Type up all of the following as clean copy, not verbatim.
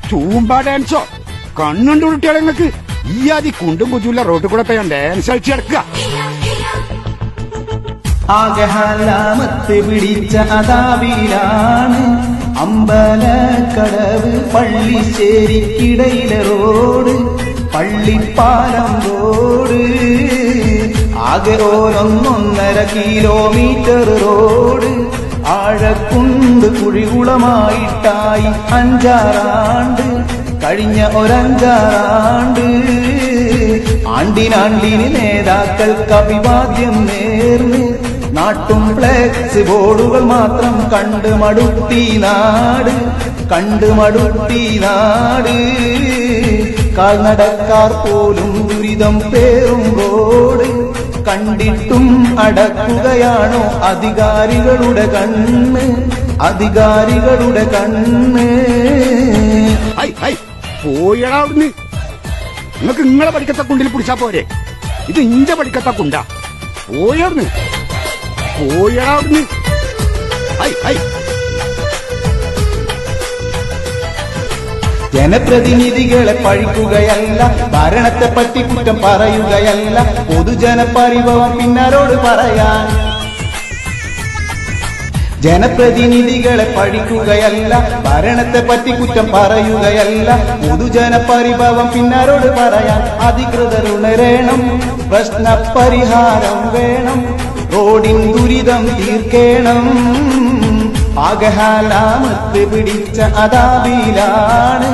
ചൂമ്പ ഡാൻസോ? കണ്ണുണ്ട് കുട്ടികളെ നിങ്ങക്ക് ഈ ആദ്യ കുണ്ടും കുജുള്ള റോട്ടിൽ കൂടെ പോയാൻ ഡാൻസ് കളിച്ച് കിടക്കുക. ആകഹാലാമത്ത് പിടിച്ച അതാവിലാണ് അമ്പലക്കടവ് പള്ളിശ്ശേരിക്കിടയിലെ റോഡ്, പള്ളിപ്പാലം റോഡ്. ആകെ 1.5 കിലോമീറ്റർ റോഡ്. ആഴക്കുണ്ട് കുഴികുളമായിട്ടായി 5-6 ആണ്ട് കഴിഞ്ഞ 5-6 ആണ്ട്. ആണ്ടിനാണ്ടിന് നേതാക്കൾക്ക് അഭിവാദ്യം നേർന്ന് നാട്ടും ഫ്ലെക്സ് ബോർഡുകൾ മാത്രം കണ്ട് മടുത്തി നാട്, കണ്ട് മടുത്തി നാട്. കാൽനടക്കാർ പോലും ദുരിതം പേറും റോഡ് കണ്ടിട്ടും അടക്കുകയാണോ അധികാരികളുടെ കണ്ണ്, അധികാരികളുടെ കണ്ണ്. പോയടാ അവിടുന്ന്. നിങ്ങൾക്ക് നിങ്ങളെ പഠിക്കത്ത കുണ്ടിൽ പിടിച്ചാ പോരെ, ഇത് ഇഞ്ച പഠിക്കത്ത കുണ്ടാ. പോയവിടുന്ന്, പോയടാ അവിടുന്ന്. ജനപ്രതിനിധികളെ പഴിക്കുകയല്ല, ഭരണത്തെ പറ്റി കുറ്റം പറയുകയല്ല, പൊതുജനപരിഭവം പിന്നാരോട് പറയാൻ. ജനപ്രതിനിധികളെ പഴിക്കുകയല്ല, ഭരണത്തെ പറ്റി കുറ്റം പറയുകയല്ല, പൊതുജനപരിഭവം പിന്നാരോട് പറയാൻ. അധികൃതർ ഉണരണം, പ്രശ്ന പരിഹാരം വേണം, റോഡിൻ ദുരിതം തീർക്കേണം. ആകഹാലാമത്ത് പിടിച്ച അതാവിലാണ്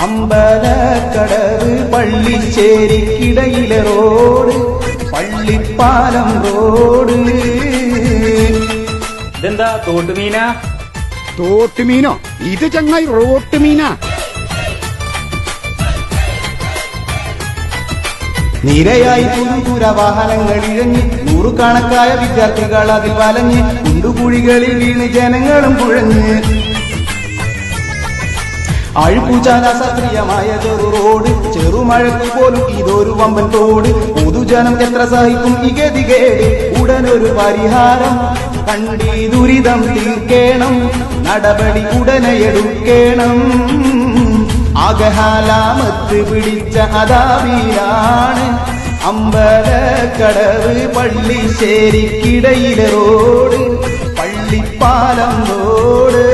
അമ്പലക്കടവ് പള്ളിശ്ശേരിക്കിടയിലെ റോഡ്, പള്ളിപ്പാലം റോഡ്. ഇതെന്താ തോട്ടുമീനാ? തോട്ടുമീനോ? ഇത് ചങ്ങായി റോട്ടുമീനാ. നിരയായി തുരുതുര വാഹനങ്ങൾ ഇഴഞ്ഞ് നൂറുകണക്കായ വിദ്യാർത്ഥികൾ അതിൽ വലഞ്ഞ് കുണ്ടുകുഴികളിൽ വീണ് ജനങ്ങളും കുഴഞ്ഞ്. അഴുക്കുചാല സക്രിയമായതൊരു റോഡ്, ചെറുമഴക്ക് പോലും ഇതൊരു വമ്പൻ തോട്. പൊതുജനം എത്ര സഹിക്കും ഈ ഗതികേട്, ഉടനൊരു പരിഹാരം കണ്ടി ദുരിതം തീർക്കേണം, നടപടി ഉടനെ എടുക്കേണം. ആകഹാലാമത്ത് പിടിച്ച അതാവിലാണ് അമ്പലക്കടവ് പള്ളിശ്ശേരിക്കിടയിലെ റോഡ്, പള്ളിപ്പാലം റോഡ്.